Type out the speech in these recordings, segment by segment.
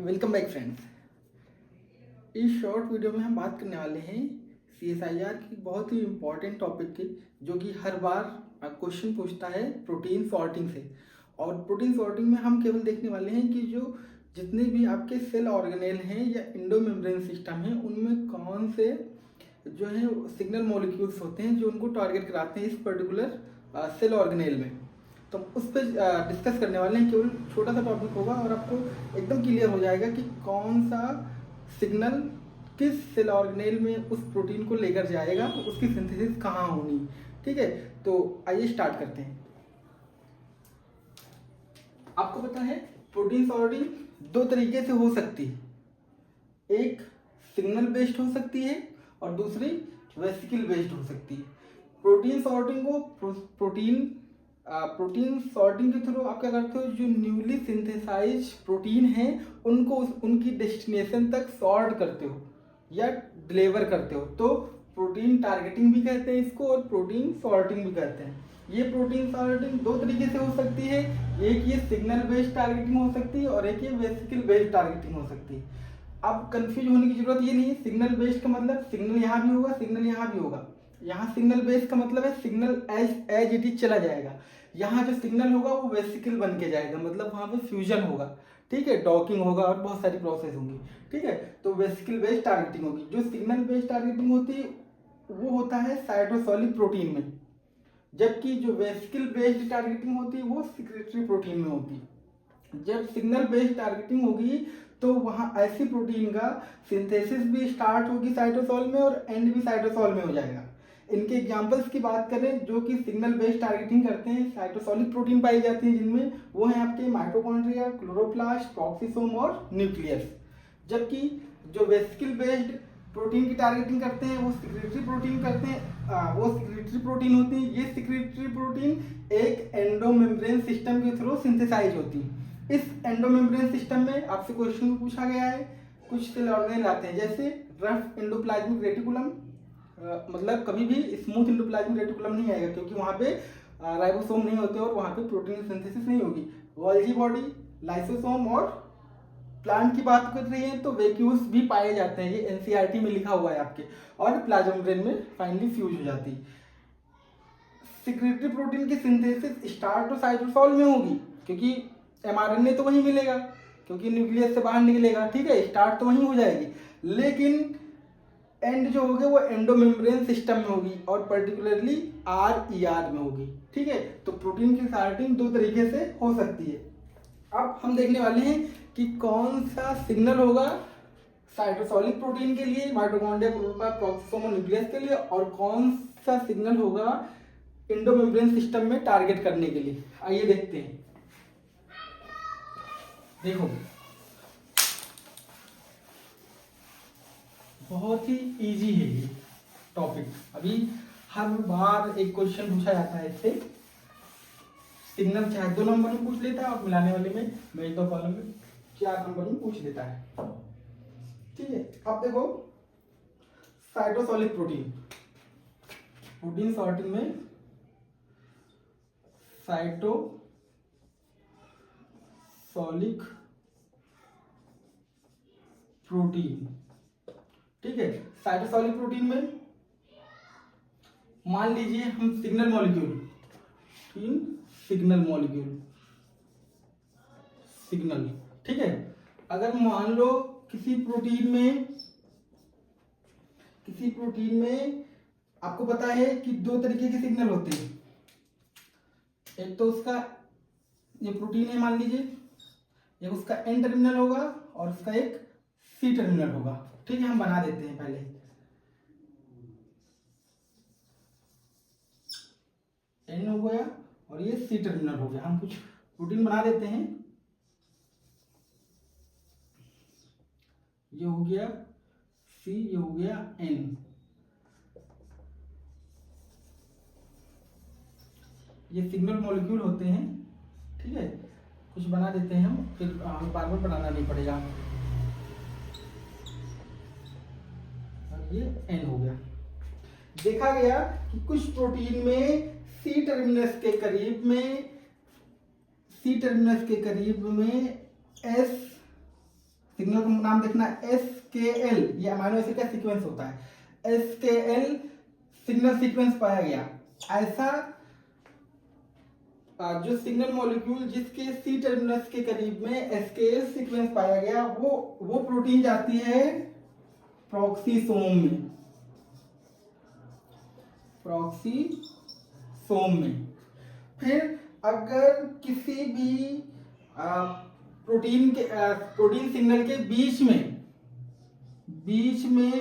Welcome back friends. इस short video में हम बात करने वाले हैं CSIR की बहुत ही इम्पॉर्टेंट टॉपिक की, जो कि हर बार क्वेश्चन पूछता है प्रोटीन सॉर्टिंग से। और प्रोटीन सॉर्टिंग में हम केवल देखने वाले हैं कि जो जितने भी आपके सेल ऑर्गेनेल हैं या इंडो मेम्ब्रेन सिस्टम हैं, उनमें कौन से जो है सिग्नल मॉलिक्यूल्स होते हैं जो उनको टारगेट कराते हैं इस पर्टिकुलर सेल ऑर्गेनेल में। तो उस पर डिस्कस करने वाले हैं। केवल छोटा सा टॉपिक होगा और आपको एकदम क्लियर हो जाएगा कि कौन सा सिग्नल किस सेल ऑर्गेनेल में उस प्रोटीन को लेकर जाएगा, उसकी सिंथेसिस कहाँ होनी। ठीक है, तो आइए स्टार्ट करते हैं। आपको पता है प्रोटीन सॉर्टिंग दो तरीके से हो सकती है, एक सिग्नल बेस्ड हो सकती है और दूसरी वेसिकल बेस्ड हो सकती है। प्रोटीन सॉर्टिंग को प्रोटीन सॉर्टिंग के थ्रू आप क्या करते हो, जो न्यूली सिंथेसाइज प्रोटीन है उनको उनकी डेस्टिनेशन तक सॉर्ट करते हो या डिलीवर करते हो। तो प्रोटीन टारगेटिंग भी कहते हैं इसको और प्रोटीन सॉर्टिंग भी कहते हैं। ये प्रोटीन सॉर्टिंग दो तरीके से हो सकती है, एक ये सिग्नल बेस्ड टारगेटिंग हो सकती है और एक ये वेसिकल बेस्ड टारगेटिंग हो सकती है। अब कंफ्यूज होने की जरूरत ये नहीं है। सिग्नल बेस्ड का मतलब सिग्नल यहाँ भी होगा, सिग्नल यहाँ भी होगा। यहाँ सिग्नल बेस्ड का मतलब है सिग्नल एज इट इज चला जाएगा। यहाँ जो सिग्नल होगा वो वेसिकल बन के जाएगा, मतलब वहाँ पे फ्यूजन होगा। ठीक है, डॉकिंग होगा और बहुत सारी प्रोसेस होंगी। ठीक है, तो वेसिकल बेस्ड टारगेटिंग होगी। जो सिग्नल बेस्ड टारगेटिंग होती है वो होता है साइटोसोलिक प्रोटीन में, जबकि जो वेसिकल बेस्ड टारगेटिंग होती है वो सिक्रेटरी प्रोटीन में होती है। जब सिग्नल बेस्ड टारगेटिंग होगी तो वहाँ ऐसी प्रोटीन का सिंथेसिस भी स्टार्ट होगी साइटोसोल में और एंड भी साइटोसोल में हो जाएगा। इनके एग्जांपल्स की बात करें जो कि सिग्नल बेस्ड टारगेटिंग करते हैं, साइटोसोलिक प्रोटीन पाई जाती है जिनमें, वो है आपके माइटोकॉन्ड्रिया, क्लोरोप्लास्ट, प्रोक्सिसोम और न्यूक्लियस। जबकि जो वेसिकल बेस्ड प्रोटीन की टारगेटिंग करते हैं वो सिक्रेटरी प्रोटीन करते हैं, वो सिक्रेटरी प्रोटीन होती है। ये सिक्रेटरी प्रोटीन एक एंडोमेम्ब्रेन सिस्टम के थ्रू सिंथेसाइज होती है। इस एंडोमेम्ब्रेन सिस्टम में आपसे क्वेश्चन पूछा गया है, कुछ सेल ऑर्गेनेल आते हैं जैसे रफ एंडोप्लाज्मिक रेटिकुलम, मतलब कभी भी स्मूथ एंडोप्लाज्मिक रेटिकुलम नहीं आएगा क्योंकि वहाँ पे राइबोसोम नहीं होते और वहाँ पे प्रोटीन सिंथेसिस नहीं होगी। गोल्गी बॉडी, लाइसोसोम और प्लांट की बात कर रही है तो वैक्यूल्स भी पाए जाते हैं। ये एनसीईआरटी में लिखा हुआ है आपके, और प्लाज्मा मेम्ब्रेन में फाइनली फ्यूज हो जाती है। सिक्रेटरी प्रोटीन की सिंथेसिस स्टार्ट तो साइटोसोल में होगी क्योंकि एमआरएनए तो वहीं मिलेगा क्योंकि न्यूक्लियस से बाहर निकलेगा। ठीक है, स्टार्ट तो वहीं हो जाएगी, लेकिन एंड जो होगी वो एंडोमेम्ब्रेन सिस्टम में होगी और पर्टिकुलरली RER में होगी। ठीक है, तो प्रोटीन की सॉर्टिंग दो तरीके से हो सकती है। अब हम देखने वाले हैं कि कौन सा सिग्नल होगा साइटोसोलिक प्रोटीन के लिए, माइटोकॉन्ड्रिया, क्लोरोप्लास्ट, प्रोक्सिसोम और न्यूक्लियस के लिए, और कौन सा सिग्नल होगा एंडोमेम्ब्रेन सिस्टम में टारगेट करने के लिए। आइए देखते हैं। देखो, बहुत ही इजी है ये टॉपिक। अभी हर बार एक क्वेश्चन पूछा जाता है इससे। सिग्नल चाहे 2 नंबर में पूछ लेता है और मिलाने वाले में मेज दो कॉलम में 4 नंबर में पूछ लेता है। ठीक है, अब देखो साइटोसोलिक प्रोटीन, प्रोटीन सॉर्टिंग में साइटोसोलिक प्रोटीन। ठीक है, साइटोसोलिक प्रोटीन में मान लीजिए हम सिग्नल मॉलिक्यूल, सिग्नल। ठीक है, अगर मान लो किसी प्रोटीन में आपको पता है कि दो तरीके के सिग्नल होते हैं। एक तो उसका ये प्रोटीन है मान लीजिए, एक उसका एन टर्मिनल होगा और उसका एक सी टर्मिनल होगा। ठीक है, हम बना देते हैं पहले। एन हो गया और ये सी टर्मिनल हो गया। हम कुछ प्रोटीन बना देते हैं। ये हो गया सी, ये हो गया एन। ये सिग्नल मॉलिक्यूल होते हैं। ठीक है, कुछ बना देते हैं हम, फिर हमें बार बार बनाना नहीं पड़ेगा। ये एन हो गया। देखा गया कि कुछ प्रोटीन में सी टर्मिनस के करीब में एस सिग्नल का नाम देखना, SKL, ये अमाइनो एसिड का सीक्वेंस होता है, SKL सिग्नल सीक्वेंस पाया गया। ऐसा जो सिग्नल मॉलिक्यूल जिसके सी टर्मिनस के करीब में SKL सीक्वेंस पाया गया, वो प्रोटीन जाती है प्रॉक्सीसोम में, प्रॉक्सीसोम में। फिर अगर किसी भी प्रोटीन सिग्नल के बीच में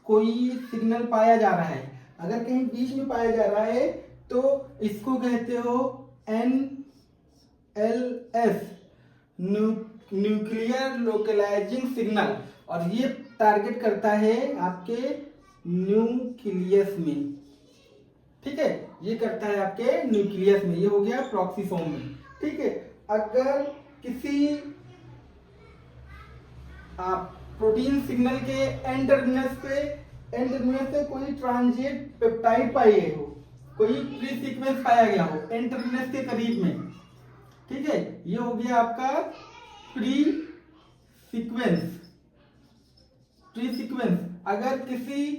कोई सिग्नल पाया जा रहा है, अगर कहीं बीच में पाया जा रहा है तो इसको कहते हो NLS, न्यूक्लियर लोकलाइजिंग सिग्नल, और ये टारगेट करता है आपके न्यूक्लियस में। ठीक है, ये करता है आपके न्यूक्लियस में, ये हो गया प्रॉक्सीसोम में। ठीक है, अगर किसी प्रोटीन सिग्नल के एंड टर्मिनस पे कोई ट्रांजिट पेप्टाइड पाई गई हो, कोई प्री सीक्वेंस पाया गया हो एंड टर्मिनस के करीब में, ठीक है, ये हो गया आपका प्री सीक्वेंस। अगर किसी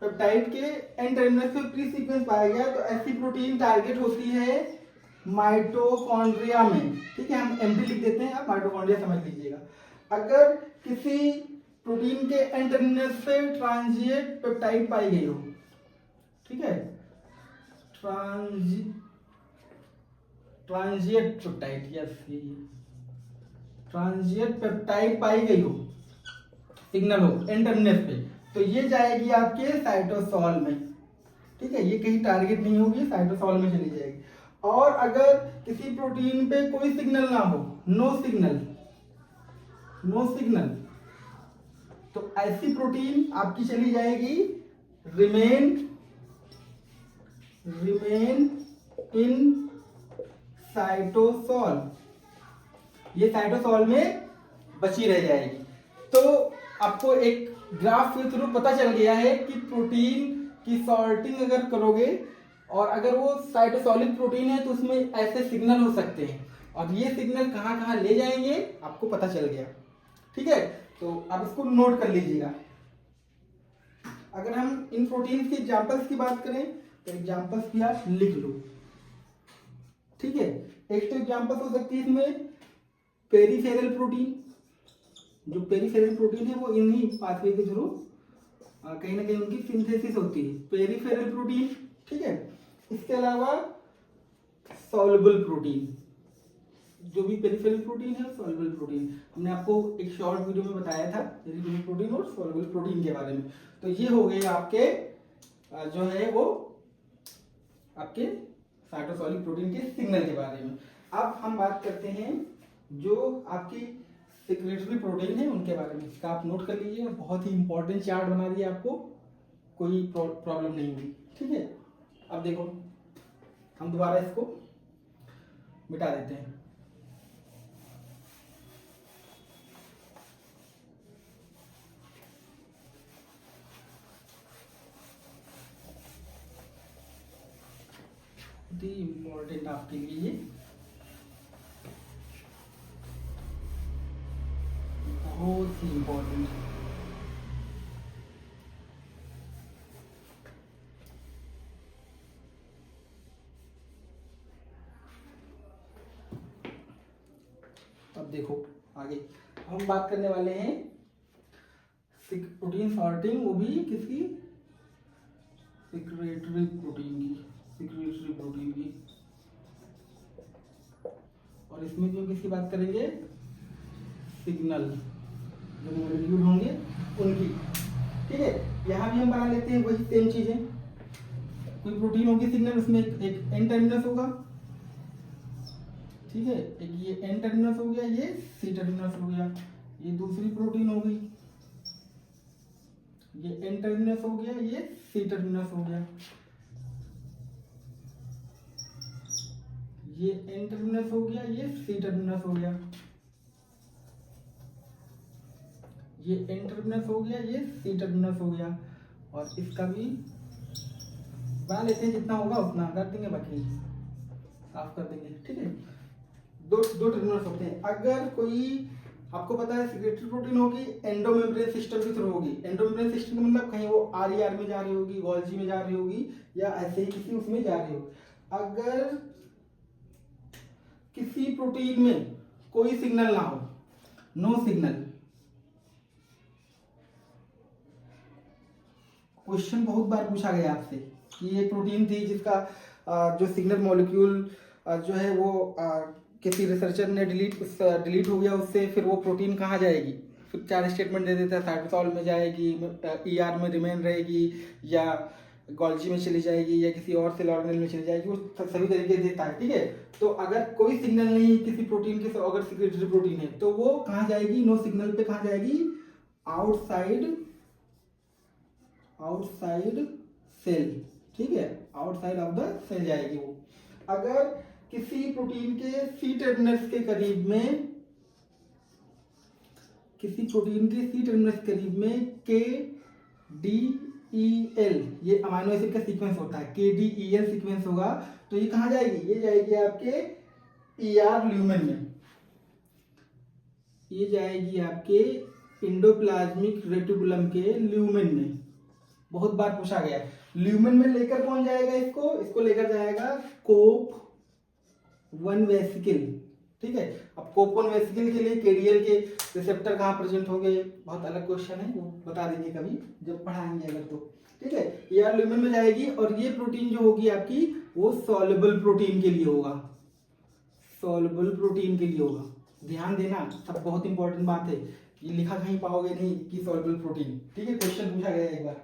पेप्टाइड के एंड टर्मिनस पे प्री सीक्वेंस पाया गया तो ऐसी प्रोटीन टारगेट होती है माइटोकॉन्ड्रिया में। ठीक है, हम एमडी लिख देते हैं, आप माइटोकॉन्ड्रिया समझ लीजिएगा। अगर किसी प्रोटीन के एंड टर्मिनस पे ट्रांजिट पेप्टाइड पाई गई हो, ठीक है, transit peptide, yes, transit peptide पाई गई हो, सिग्नल हो एंड टर्मिनस पे, तो ये जाएगी आपके साइटोसॉल में। ठीक है, ये कहीं टारगेट नहीं होगी, साइटोसॉल में चली जाएगी। और अगर किसी प्रोटीन पे कोई सिग्नल ना हो, नो सिग्नल, तो ऐसी प्रोटीन आपकी चली जाएगी रिमेन इन साइटोसॉल, ये साइटोसॉल में बची रह जाएगी। तो आपको एक ग्राफ के थ्रू पता चल गया है कि प्रोटीन की सॉर्टिंग अगर करोगे और अगर वो साइटोसॉलिक प्रोटीन है तो उसमें ऐसे सिग्नल हो सकते हैं, और ये सिग्नल कहाँ कहाँ ले जाएंगे आपको पता चल गया। ठीक है, तो आप इसको नोट कर लीजिएगा। अगर हम इन प्रोटीन के एग्जांपल्स की बात करें तो एग्जांपल्स भी आप लिख लो। ठीक है, एक तो एग्जांपल हो सकती है इसमें पेरिफेरल प्रोटीन, जो पेरिफेरल प्रोटीन है वो इन्हीं पाथवे के थ्रू कहीं ना कहीं उनकी सिंथेसिस होती है, पेरिफेरल प्रोटीन। ठीक है, इसके अलावा सॉल्युबल प्रोटीन, जो भी पेरिफेरल प्रोटीन है सॉल्युबल प्रोटीन, हमने आपको एक शॉर्ट वीडियो में बताया था पेरिफेरल प्रोटीन और सॉल्युबल प्रोटीन के बारे में। तो ये हो गए आपके जो है वो आपके साइटोसॉलिक प्रोटीन के सिग्नल के बारे में। अब हम बात करते हैं जो आपकी सिक्रेटरी प्रोटीन है उनके बारे में। इसका आप नोट कर लीजिए, बहुत ही इंपॉर्टेंट चार्ट बना दिया, आपको कोई प्रॉब्लम नहीं हुई। ठीक है, अब देखो हम दोबारा इसको मिटा देते हैं। इम्पोर्टेंट आपके लिए बहुत ही इम्पोर्टेंट है। अब देखो आगे हम बात करने वाले हैं प्रोटीन सॉर्टिंग, वो भी किसी सिक्रेटरी प्रोटीन की, और इसमें जो किसकी बात करेंगे, सिग्नल जो मॉलिक्यूल होंगे उनकी। ठीक है, यहाँ भी हम बना लेते हैं वही सेम चीजें। कोई प्रोटीन होगी सिग्नल, उसमें एक एन टर्मिनस होगा, ठीक है, एक ये एन टर्मिनस हो गया, ये सी टर्मिनस हो गया, ये दूसरी प्रोटीन हो गई, ये एन टर्मिनस हो गया, ये सी टर्मिनस हो गया, ये एन टर्मिनस हो गया, ये सी टर्मिनस हो गया, ये एन टर्मिनस हो गया, ये सी टर्मिनस हो गया, और इसका भी बना लेते हैं, जितना होगा उतना कर देंगे, बाकी साफ कर देंगे। ठीक है, दो टर्मिनस होते हैं। अगर कोई आपको पता है सिक्रेटरी प्रोटीन होगी एंडोमेम्ब्रेन सिस्टम के थ्रू होगी। एंडोमेम्ब्रेन सिस्टम का मतलब कहीं वो आर में जा रही होगी, गोल्जी में जा रही होगी, या ऐसे ही किसी उसमें जा रही होगी। अगर किसी प्रोटीन में कोई सिग्नल ना हो, नो सिग्नल, क्वेश्चन बहुत बार पूछा गया आपसे कि ये प्रोटीन थी जिसका जो सिग्नल मॉलिक्यूल जो है वो किसी रिसर्चर ने डिलीट हो गया उससे, फिर वो प्रोटीन कहाँ जाएगी, फिर 4 स्टेटमेंट दे देता है, साइटोसोल में जाएगी, ईआर में रिमेन रहेगी, या गोल्जी में चली जाएगी, या किसी और सेल ऑर्गेनेल में चली जाएगी, वो सभी तरीके देता है। ठीक है, तो अगर कोई सिग्नल नहीं किसी प्रोटीन के, अगर सिक्रेटरी प्रोटीन है तो वो कहाँ जाएगी, नो सिग्नल पे कहाँ जाएगी, आउटसाइड सेल। ठीक है, आउटसाइड ऑफ द सेल जाएगी वो। अगर किसी प्रोटीन के सी टर्मिनस के करीब में, किसी प्रोटीन के सी टर्मिनस करीब में KDEL, ये अमाइनो एसिड का सीक्वेंस होता है, KDEL सीक्वेंस होगा, तो ये कहाँ जाएगी, ये जाएगी आपके ER ल्यूमेन में, ये जाएगी आपके इंडोप्लाज्मिक रेटिकुलम के ल्यूमेन में। बहुत बार पूछा गया है। ल्यूमेन में लेकर कौन जाएगा इसको लेकर जाएगा कोप 1 वेसिकल। ठीक है, अब कोप 1 वेसिकल के लिए केडीएल के रिसेप्टर कहाँ प्रेजेंट होंगे, बहुत अलग क्वेश्चन है, वो बता देंगे कभी जब पढ़ाएंगे अगर तो। ठीक है, ये ल्यूमेन में जाएगी, और ये प्रोटीन जो होगी आपकी वो सॉल्युबल प्रोटीन के लिए होगा, सॉल्युबल प्रोटीन के लिए होगा। ध्यान देना, सब बहुत इंपॉर्टेंट बात है, ये लिखा कहीं पाओगे नहीं कि सॉल्युबल प्रोटीन। ठीक है, क्वेश्चन पूछा गया एक बार।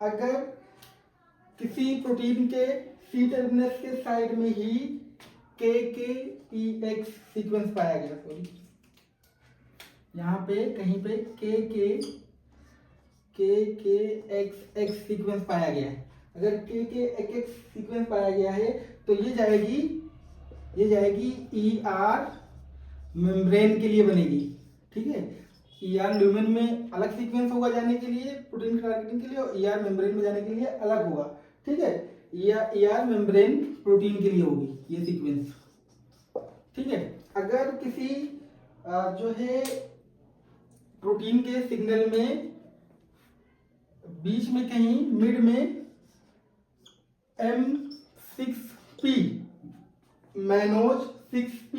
अगर किसी प्रोटीन के सी टर्मिनस के साइड में ही KKEX सीक्वेंस पाया गया, सॉरी यहाँ पे कहीं पे KKXX सीक्वेंस पाया गया है, अगर KKXX सीक्वेंस पाया गया है तो ये जाएगी ER मेम्ब्रेन के लिए बनेगी। ठीक है, ER ल्यूमेन में अलग सीक्वेंस होगा जाने के लिए प्रोटीन टारगेटिंग के लिए, और ER मेम्ब्रेन में जाने के लिए अलग होगा। ठीक है, ER मेम्ब्रेन प्रोटीन के लिए होगी ये सीक्वेंस। ठीक है, अगर किसी जो है प्रोटीन के सिग्नल में बीच में कहीं मिड में M6P मैनोज 6P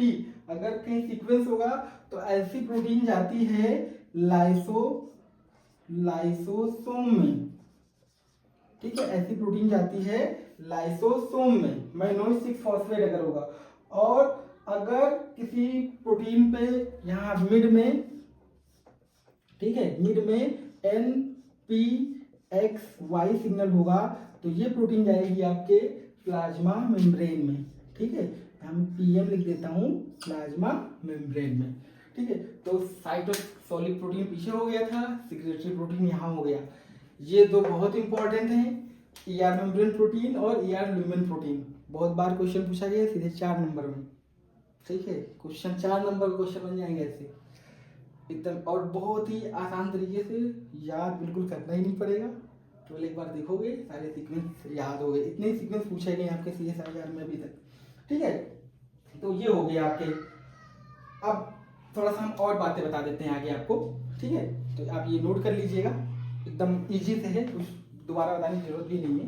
अगर कहीं सीक्वेंस होगा तो ऐसी प्रोटीन जाती है लाइसोसोम में। ठीक है, ऐसी प्रोटीन जाती है लाइसोसोम में, मैनोज 6 फॉस्फेट अगर होगा। और अगर किसी प्रोटीन पे यहाँ मिड में, ठीक है, मिड में NPXY सिग्नल होगा तो ये प्रोटीन जाएगी आपके प्लाज्मा मेम्ब्रेन में। ठीक है, हम PM लिख देता हूँ प्लाज्मा मेम्ब्रेन में। ठीक है, तो साइटोसोलिक प्रोटीन पीछे हो गया था, सिक्रेटरी प्रोटीन यहाँ हो गया। ये दो बहुत इंपॉर्टेंट हैं, ER मेम्ब्रेन प्रोटीन और ER ल्यूमेन प्रोटीन। बहुत बार क्वेश्चन पूछा गया है सीधे 4 नंबर में। ठीक है, क्वेश्चन 4 नंबर क्वेश्चन बन जाएंगे ऐसे एकदम, और बहुत ही आसान तरीके से याद बिल्कुल करना ही नहीं पड़ेगा, केवल एक बार देखोगे सारे सीक्वेंस याद हो गए। इतने सीक्वेंस पूछे गए आपके CSIR में अभी तक। ठीक है, तो ये हो गया आपके। अब थोड़ा सा हम और बातें बता देते हैं आगे आपको। ठीक है, तो आप ये नोट कर लीजिएगा, एकदम इजी से है, कुछ दोबारा बताने की जरूरत भी नहीं है।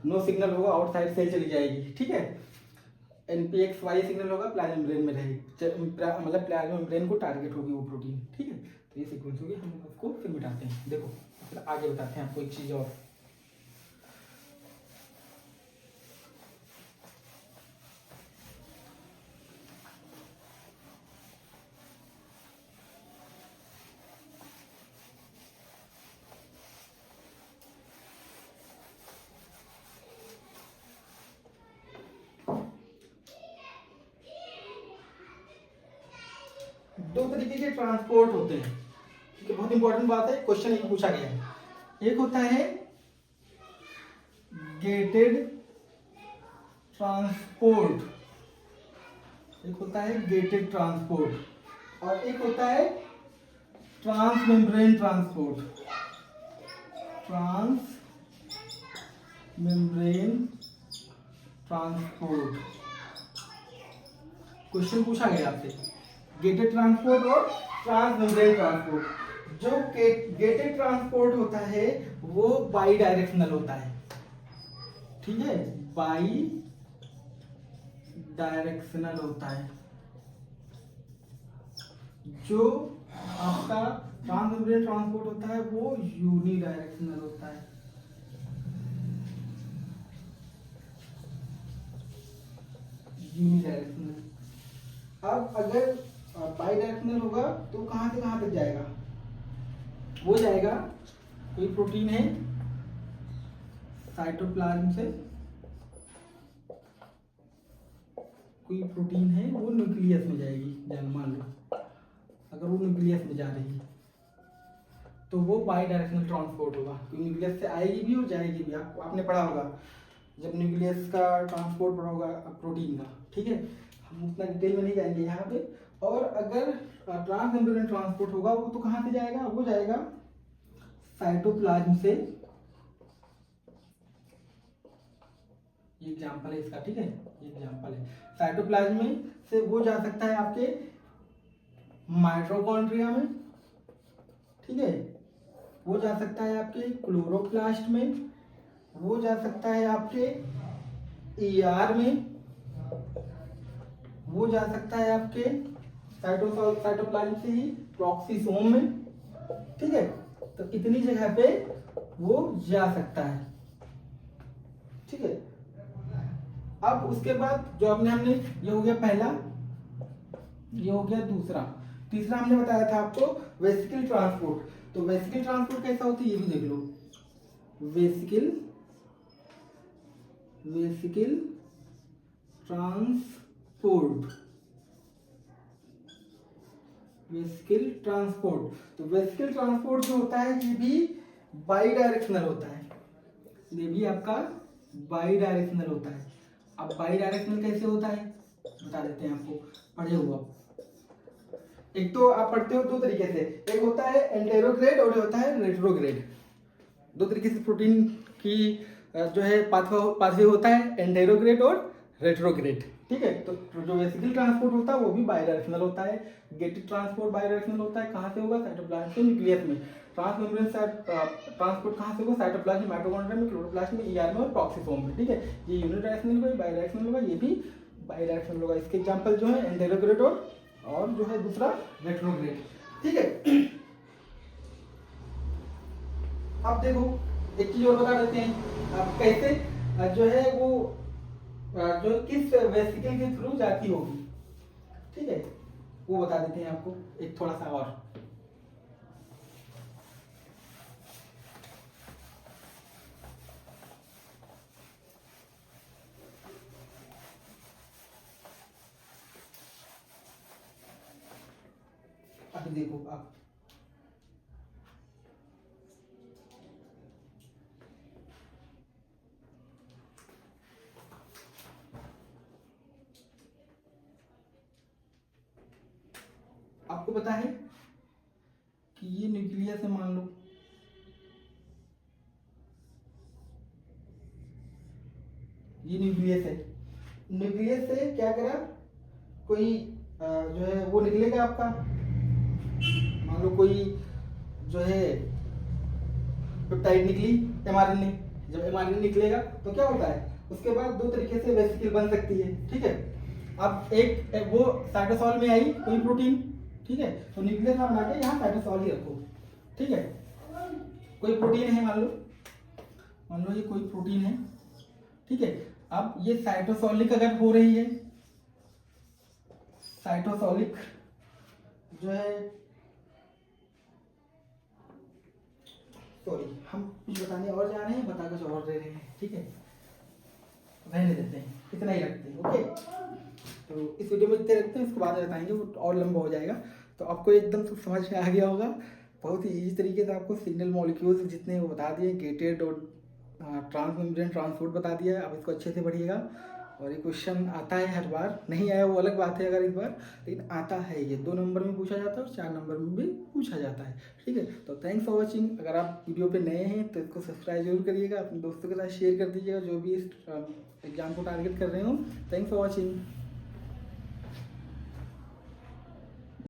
नो सिग्नल होगा, आउटसाइड सेल चली जाएगी। ठीक है, NPXY सिग्नल होगा, प्लाज्मा मेम्ब्रेन में रहेगी, मतलब प्लाज्मा मेम्ब्रेन को टारगेट होगी वो प्रोटीन। ठीक है, तो ये सीक्वेंस होगी, हम उसको फिर मिटाते हैं। देखो फिर आगे बताते हैं आपको एक चीज और। दो तरीके के ट्रांसपोर्ट होते हैं, ठीक है, बहुत इंपॉर्टेंट बात है, क्वेश्चन एक पूछा गया है। एक होता है गेटेड ट्रांसपोर्ट, एक होता है गेटेड ट्रांसपोर्ट, और एक होता है trans membrane transport. Trans membrane transport question पूछा गया आपसे, गेटेड ट्रांसपोर्ट और ट्रांसमेम्ब्रेन ट्रांसपोर्ट। जो गेटेड ट्रांसपोर्ट होता है वो बाई डायरेक्शनल होता है, ठीक है, बाई डायरेक्शनल होता है। जो आपका ट्रांसमेम्ब्रेन ट्रांसपोर्ट होता है वो यूनी डायरेक्शनल होता है। Unidirectional. अब अगर बाई डायरेक्शनल होगा तो कहां से कहां तक जाएगा? वो जाएगा, कोई प्रोटीन है साइटोप्लाज्म से, कोई प्रोटीन है वो न्यूक्लियस में जाएगी, मान लो अगर वो न्यूक्लियस में जा रही है तो वो बाई डायरेक्शनल ट्रांसपोर्ट होगा, क्योंकि न्यूक्लियस से आएगी भी और जाएगी भी। आपने पढ़ा होगा जब न्यूक्लियस का ट्रांसपोर्ट पढ़ा होगा प्रोटीन का, ठीक है, हम उतना डिटेल में नहीं जाएंगे यहाँ पे। और अगर ट्रांसमेम्ब्रेन ट्रांसपोर्ट होगा वो तो कहाँ से जाएगा? वो जाएगा साइटोप्लाज्म से, ये एग्जाम्पल है इसका, ठीक है, ये एग्जाम्पल है। साइटोप्लाज्म में से वो जा सकता है आपके माइटोकॉन्ड्रिया में, ठीक है, वो जा सकता है आपके क्लोरोप्लास्ट में, वो जा सकता है आपके ईआर में, वो जा सकता है आपके साइटोप्लाज्म से ही प्रॉक्सिसोम में, ठीक है। तो इतनी जगह पे वो जा सकता है, ठीक है। अब उसके बाद जो हमने ये हो गया पहला, ये हो गया दूसरा। तीसरा हमने बताया था आपको वेसिकल ट्रांसपोर्ट। तो वेसिकल ट्रांसपोर्ट कैसा होता है ये भी देख लो। Vesicle transport, vesicle transport. तो वेसिकल ट्रांसपोर्ट जो होता है ये भी बाई डायरेक्शनल होता है, ये भी आपका बाई डायरेक्शनल होता है। अब बाई डायरेक्शनल कैसे होता है बता देते हैं आपको, पढ़े हो आप। एक तो आप पढ़ते हो दो तरीके से, एक होता है एंटेरोग्रेड और एक होता है रेट्रोग्रेड। दो तरीके से प्रोटीन की जो है पाथवे होता है, एंटेरोग्रेड और रेट्रोग्रेड, ठीक है। तो जो वेसिकल ट्रांसपोर्ट होता है वो भी बाई डायरेक्शनल होता है। गेटेड ट्रांसपोर्ट बाई डायरेक्शनल होता है, कहाँ से होगा? साइटोप्लाज्म से न्यूक्लियस में। ट्रांसमेम्ब्रेन ट्रांसपोर्ट कहाँ से होगा? साइटोप्लाज्म, माइटोकॉन्ड्रिया में, क्लोरोप्लास्ट में, ईआर में और प्रॉक्सिसोम में, ठीक है। ये यूनिडायरेक्शनल होगा, बाई डायरेक्शनल होगा, ये भी बाई डायरेक्शनल होगा। इसके एग्जाम्पल जो है एंटेरोग्रेड और जो है दूसरा रेट्रोग्रेड, ठीक है। अब देखो एक चीज और बता देते हैं, अब कैसे जो है वो जो किस वेसिकल के थ्रू जाती होगी, ठीक है, वो बता देते हैं आपको एक थोड़ा सा और। अभी देखो आप, आपको पता है कि ये न्यूक्लियस है, मान लो ये न्यूक्लियस है। न्यूक्लियस से क्या करा, कोई जो है वो निकलेगा आपका, मान लो कोई जो है पेप्टाइड निकली, एमआरएनए। जब एमआरएनए निकलेगा तो क्या होता है, उसके बाद दो तरीके से वेसिकल बन सकती है, ठीक है। अब एक वो साइटोसॉल में आई कोई प्रोटीन, ठीक है, तो न्यूक्लियस आप बना के यहाँ साइटोसॉल ही रखो, ठीक है। कोई प्रोटीन है, मान लो ये कोई प्रोटीन है, ठीक है। अब ये साइटोसॉलिक अगर हो रही है, साइटोसॉलिक जो है, सॉरी हम कुछ बताने और जा रहे हैं, बता कुछ और दे रहे हैं, ठीक है, रहने देते हैं, इतना ही रखते हैं, ओके। तो इस वीडियो में इतने रखते हैं, इसको बाद में बताएंगे, वो और लंबा हो जाएगा। तो आपको एकदम सब समझ में आ गया होगा, बहुत ही इजी तरीके से आपको सिग्नल मॉलिक्यूल्स जितने वो बता दिए, गेटेड और ट्रांसमेम्ब्रेन ट्रांसपोर्ट बता दिया है। अब इसको अच्छे से पढ़िएगा। और ये क्वेश्चन आता है हर बार, नहीं आया वो अलग बात है अगर इस बार, लेकिन आता है, ये 2 नंबर में पूछा जाता है और 4 नंबर में भी पूछा जाता है, ठीक है। तो थैंक्स फॉर वॉचिंग। अगर आप वीडियो पे नए हैं तो इसको सब्सक्राइब जरूर करिएगा, अपने दोस्तों के साथ शेयर कर दीजिएगा जो भी इस एग्जाम को टारगेट कर रहे हो। Thanks for watching.